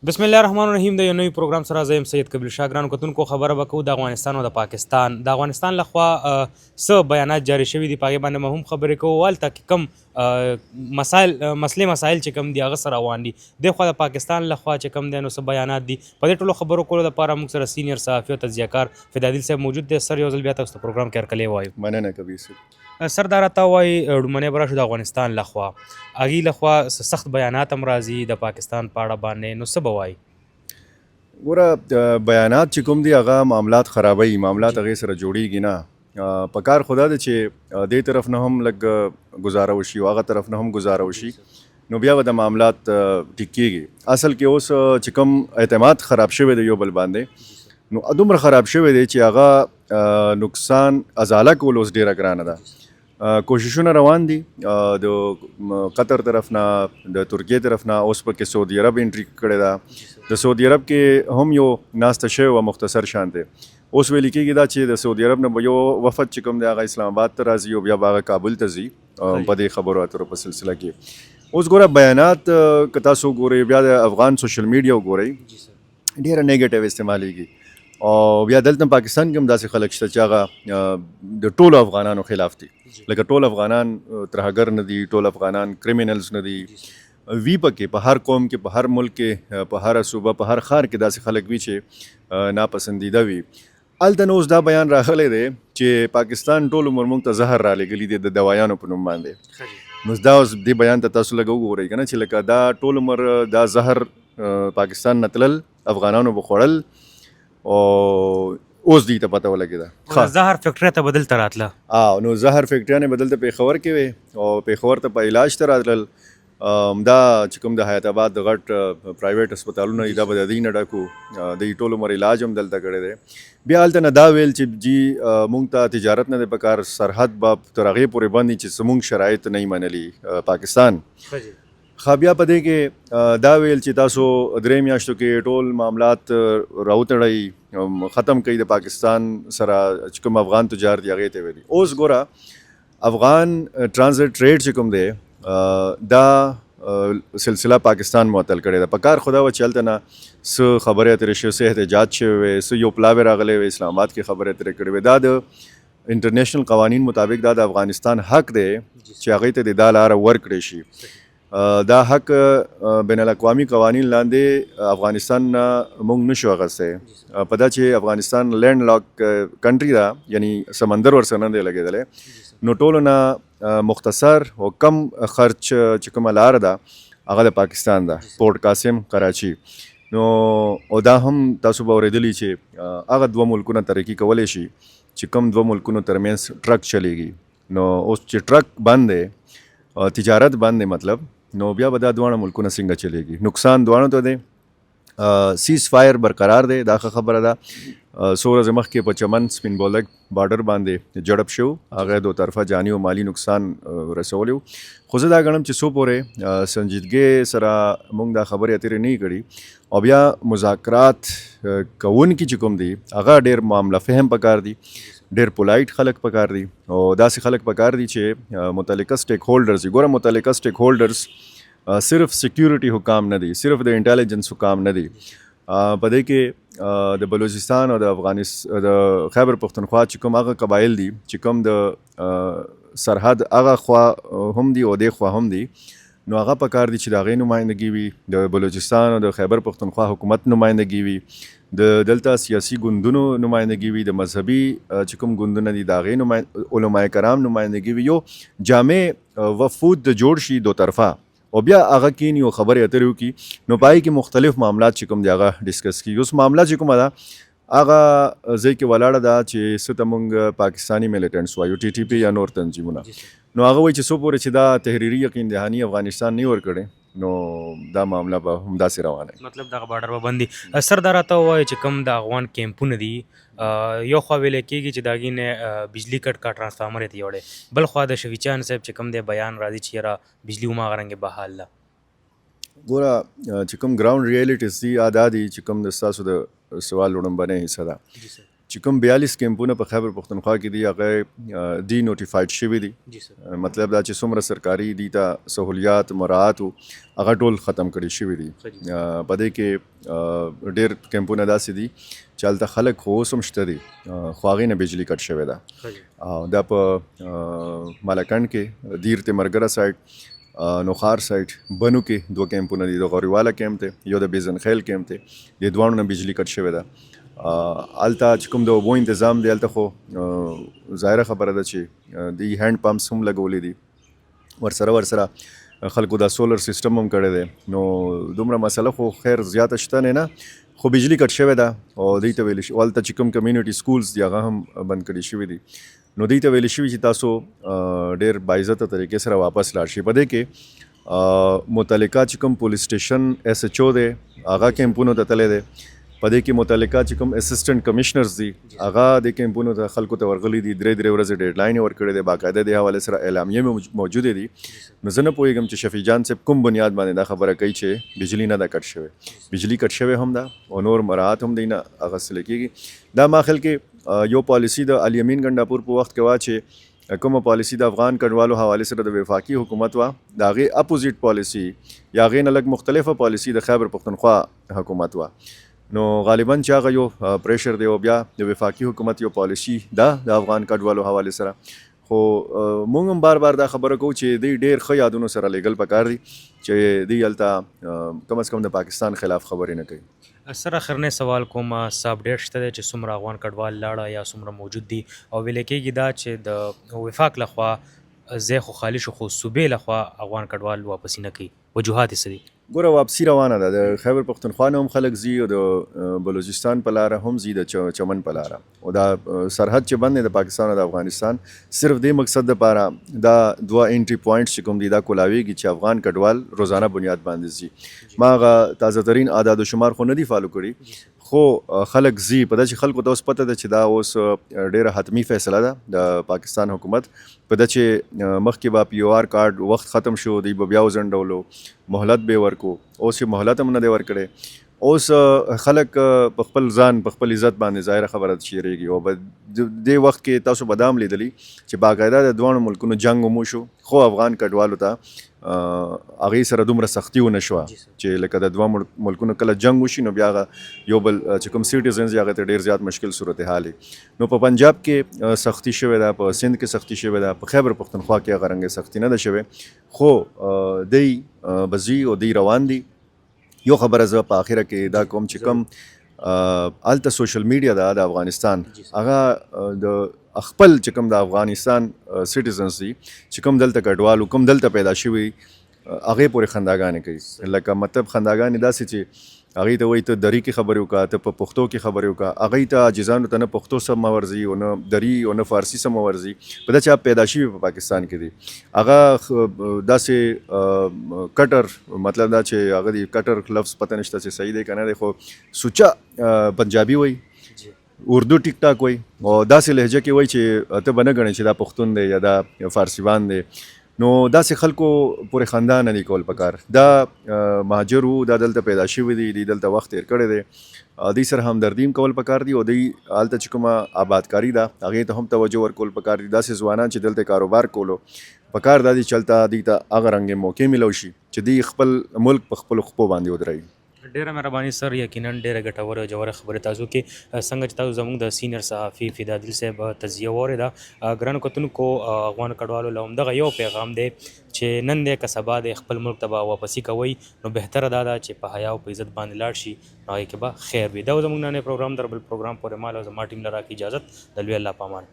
بسم الله الرحمن الرحیم د یو نوی پروګرام سره زه یم سید کبیر شاه ګرانو کتونکو خبره به کوو د افغانستان او د پاکستان لخوا څه بیانات جاری شوي دي په هغې باندې به هم خبرې کوو هلته کې کوم مسایل چې کوم دي هغه سره روان دي دې خوا د پاکستان لخوا چې کوم دی نو څه بیانات دي په دې ټولو خبرو کولو دپاره موږ سره سینیر صحافي او تجزیهکار فدادیل صاحب موجود دی. سر یو ځل بیا تاسو ته پروګرام کې هرکلی وایو. مننه کبیر صاحب. سر دا راته وایي لومړنی به راشو د افغانستان لخوا هغې لخوا سخت بیانات هم راځي د پاکستان په اړه باندې نو څه به وایي؟ ګوره بیانات چې کوم دي هغه معاملات خرابوي، معاملات هغې سره جوړیږي نه. په کار خو دا ده چې دې طرف نه هم لږ ګزاره وشي او هغه طرف نه هم ګزاره وشي نو بیا به د معاملات ټیک کېږي. اصل کې اوس چې کوم اعتماد خراب شوی دی یو بل باندې نو دومره خراب شوی دی چې هغه نقصان ازاله کول اوس ډېره ګرانه ده. کوششونه روان دي د قطر طرف نه د ترکیې طرف نه، اوس پکې سعودي عرب انټري کړې ده. د سعودي عرب کې هم یو ناسته شوې وه مختصر شان دی. اوس ویل کېږي دا چې د سعودي عرب نه به یو وفد چې کوم دی هغه اسلام آباد ته راځي او بیا به هغه کابل ته ځي په دې خبرو اترو په سلسله کې. اوس ګوره بیانات که تاسو ګورئ بیا د افغان سوشل میډیا وګورئ ډېره نیګیټیو استعمالیږي او بیا دلته پاکستان کې هم داسې خلک شته چې هغه د ټولو افغانانو خلاف دي. لکه ټول افغانان ترهګر نه دي، ټول افغانان کریمینلز نه دي. وی پکې په هر قوم کې، په هر ملک کې، په هر صوبه، په هر ښار کې داسې خلک وي چې ناپسندیده وي. هلته نو اوس دا بیان راغلی دی چې پاکستان ټول عمر موږ ته زهر رالیږلي دی د دوایانو په نوم باندې. نو دا اوس دې بیان ته تاسو لږ وګورئ که نه چې لکه دا ټول عمر دا زهر پاکستان نه تلل، افغانانو به خوړل او اوس دوی ته پته ولګېده. زهر فیکټرۍ ته به دلته راتله نو زهر فیکټریانې به دلته پېښور کې وې او پېښور ته په علاج ته راتلل. دا چې کوم د حیات آباد د غټ پرایویټ هسپتالونه دي دا به د دوی نه ډکو، دوی ټول عمر علاج هم دلته کړی دی. بیا هلته نه دا ویل چې جی مونږ ته تجارت نه دی پکار، سرحد به تر هغې پورې بند چې زمونږ شرایط نه منلي پاکستان. بیا په دې کې دا ویل چې تاسو 3 میاشتو کې ټول معاملات راوتړئ، ختم کړئ د پاکستان سره چې کوم افغان تجار دي هغې ته ویلي. اوس ګوره افغان ټرانزټ ټریډ چې کوم دی دا سلسله پاکستان معطل کړې ده. په کار خو دا وه چې هلته نه څه خبرې اترې شوې، څه احتجاج شوی وی، څه یو پلاوې راغلی وی، اسلام آباد کې خبرې اترې کړې وې. دا د انټرنیشنل قوانین مطابق دا د افغانستان حق دی چې هغې ته د دا لاره ورکړی شي. دا حق بین الاقوامي قوانین لاندې افغانستان نه موږ نشو اخیستی. په دا چې افغانستان لینډ لاک کنټري ده، یعنی سمندر ورسره نه دی لګېدلی، نو ټولو نه مختصر او کم خرچ چې کومه لاره ده هغه د پاکستان ده، پورټ قاسم کراچي. نو او دا هم تاسو به اورېدلي چې هغه 2 ملکونه ترقي کولی شي چې کوم 2 ملکونو ترمنځ ټرک چلیږي. نو اوس چې ټرک بند دی، تجارت بند دی، مطلب نو بیا به دا دواړه ملکونه څنګه چلیږي؟ نقصان دواړو ته دی. سیز فایر برقرار دی، دا ښه خبره ده. څو ورځې مخکې په چمن سپین بولدک بارډر باندې جړپ شو، هغه دو طرفه جاني او مالي نقصان رسولی و. خو زه دا ګڼم چې څو پورې سنجیدګۍ سره موږ دا خبرې اترې نه کړي او بیا مذاکرات کوونکي چې کوم دي هغه ډېر معامله فهم پکار دي، ډېر پولایټ خلک پکار دي او داسې خلک پکار دي چې متعلقه سټیک هولډرز دي. ګوره متعلقه سټیک هولډرز صرف سیکیورټي حکام نه دي، صرف د انټیلیجنس حکام نه دي. په دې کې د بلوچستان او د خیبر پختونخوا چې کوم هغه قبایل دي چې کوم د سرحد هغه خوا هم دي او دې خوا هم دي، نو هغه پکار دي چې د هغې نمایندګي وي، د بلوچستان او د خیبر پختونخوا حکومت نمایندګي وي، د دلته سیاسي ګوندونو نمایندګي وي، د مذهبي چې کوم ګوندونه دي د هغې علماء کرام نمایندګي وي، یو جامع وفود جوړ شي دو طرفه او بیا هغه کینی او خبرې اترې وکړي. نو پای کې مختلف معاملات چې کوم دي هغه ډسکس کړي. اوس معامله چې کومه ده هغه ځای کې ولاړه ده چې څه ته موږ پاکستاني میلیټنټس وایو، ټي ټي پي یا نور تنظیمونه. نو هغه وایي چې څو پورې چې دا تحریري یقین دهاني افغانستان نه ورکړی نو دا معامله به همداسې روانه وي، مطلب دغه بارډر به بند وي. سر دا راته ووایه چې کوم د افغان کیمپونه دي یو خوا ویلی کېږي چې د هغې نه بجلي کټ کا ټرانسفارمر یې ته یوړی، بل خوا د شفیچیان صاحب چې کوم دی بیان راځي چې یاره بجلي هماغه رنګې بحال ده. ګوره چې کوم ګراوند ریالټیز دي دا دي چې کوم د ستاسو د سوال لوړمبنۍ حصه ده چې کوم 42 کیمپونه په خیبر پښتونخوا کې دي هغه دی نوټیفاید شوي دي. جی سر. مطلب دا چې څومره سرکاري دي ته سہولیات مراعات هغه ټول ختم کړي شوي دي. په دې کې ډېر کیمپونه داسې دي چې هلته خلک خو اوس هم شته دي خو هغې نه بجلي کټ شوې ده. دا په مالکند کې دیر تیمرګره سایډ نوخار سایډ بنو کې 2 کیمپونه دي. د غوریواله کیمپ دی یو د بیزن خیل کیمپ دی. د دواړو نه بجلي کټ شوې ده. هلته چې کوم د اوبو انتظام دی هلته خو ظاهره خبره ده چې د هینډ پمپس هم لګولې دي ورسره خلکو دا سولر سیسټم هم کړی دی. نو دومره مسله خو خیر زیاته شته نه خو بجلي کټ شوې ده او دوی ته ویل شي هلته چې کوم کمیونټي سکولز دي هغه هم بند کړي شوي دي. نو دوی ته ویل شوي چې تاسو ډېر باعزته طریقې سره واپس لاړ شئ. په دې کې متعلقه چې کوم پولیس سټیشن ایس ایچ او دی هغه کیمپونو ته تللی دی. په دې کې متعلقه چې کوم اسسټنټ کمشنرز دي هغه د کیمپونو ته خلکو ته ورغلي دي. 3 ورځې ډیډلاین یې ورکړی دی. باقاعده د حوالې سره اعلامیې موجودې دي. نو زه نه پوهېږم چې شفیع جان صاحب کوم بنیاد باندې دا خبره کوي چې بجلي نه ده کټ شوې. بجلي کټ شوې هم ده او نور مراعات هم دی نه اخیستل کېږي. دا ما خیال کې یو پالیسي د علي امین ګنډاپور په وخت کې وه چې کومه پالیسي د افغان کډوالو حوالې سره د وفاقي حکومت وه د هغې اپوزیټ پالیسي یا هغې نه لږ مختلفه پالیسي د خیبر پښتونخوا حکومت وه. نو غالبا چې هغه یو پریشر دی او بیا د وفاقي حکومت یو پالیسي ده د افغان کډوالو حوالې سره. خو مونږ هم بار دا خبره کوو چې دوی ډېر ښه یادونو سره لیږل پکار دي چې دوی هلته کم از کم د پاکستان خلاف خبرې نه کوي. سر اخرنی سوال کوم څه اپډیټ شته دی چې څومره افغان کډوال لاړه یا څومره موجود دي او ویل کېږي دا چې د وفاق لخوا ځای خو خالي شو خو صوبې لخوا افغان کډوال واپسي نه کوي. وجوهات یې څه دي؟ ګوره واپسي روانه ده. د خیبر پښتونخوا نه هم خلک ځي او د بلوچستان په لاره هم ځي د چمن په لاره او دا سرحد چې بند دی د پاکستان او د افغانستان صرف دې مقصد دپاره دا 2 انټري پوینټس چې کوم دي دا کولاویږي چې افغان کډوال روزانه بنیاد باندې ځي. ما هغه تازه ترین اعداد و شمار خو نه دي فالو کړي خو خلک ځي. په دا چې خلکو ته اوس پته ده چې دا اوس ډېره حتمي فیصله ده د پاکستان حکومت په دا چې مخکې به پی او آر کارډ وخت ختم شو دوی به بیا وځنډولو مهلت به ورکو. اوس یې مهلت هم نه دی ورکړی. اوس خلک په خپل ځان په خپل عزت باندې ظاهره خبره چیرېږي او دې وخت کې تاسو به دا هم لیدلي چې باقاعده د دواړو ملکونو جنګ هم وشو خو افغان کډوالو ته هغې سره دومره سختي ونه شوه چې لکه د 2 ملکونو کله جنګ وشي نو بیا یو بل چې کوم سیټیزنز هغه ته ډېر زیات مشکل صورتحال نو په پنجاب کې سختی شوې ده په سند کې سختی شوې ده په خیبر پښتونخوا کې هغه رنګه سختی نه ده شوې خو دی به ځي او دی روان دي. یو خبره زه په آخره کې دا کوم چې کوم هلته سوشل میډیا ده د افغانستان هغه د خپل چې کوم د افغانستان سټیزنز دي چې کوم دلته کډوال کوم دلته پیدا شوي هغې پورې خنداګانې کوي. لکه مطلب خنداګانې داسې چې هغې ته وایي ته دري کې خبرې وکړه ته په پښتو کې خبرې وکړه هغې ته عاجزانو ته نه پښتو سم ورځي او نه دري او نه فارسي سم ورځي. په دا چې هغه پیدا شوي په پاکستان کې دي هغه داسې کټر مطلب دا چې هغه دی کټر لفظ پته نشته چې صحیح دی که نه دی خو سوچه پنجابي وایي اردو ټیک ټاک وایي او داسې لهجه کې وایي چې ته به نه ګڼې چې دا پښتون دی یا دا فارسیوان دی. نو داسې خلکو پورې خندا نه دی کول پکار. دا مهاجر وو دا دلته پیدا شوي دي دوی دلته وخت تېر کړی دی دوی سره همدردي هم کول پکار دي او دوی هلته چې کومه آبادکاري ده هغې ته هم توجه ورکول پکار دي. داسې ځوانان چې دلته کاروبار کولو پکار دا دي چې هلته دوی ته هغه رنګې موقع میلو شي چې دوی خپل ملک په خپلو خپو باندې ودروي. ډیره مهرباني سر یقینا ډیره ګټوره جوړه خبره تاسو کې څنګه چې تاسو زموږ د سینیئر صحافي فدا دل صاحب تجزیه واورېده ګرانو کتونکو افغان کډوالو له همدغه یو پیغام دی چې نن دی که سبا دی خپل ملک ته به واپسي کوئ نو بهتره دا ده چې په حیا او په عزت باندې لاړ شي نو هغې کې به خیر وي. دا زموږ نن پروګرام در بل پروګرام پورې مال او زما ټیم له راکړي اجازت د لوی الله په امان.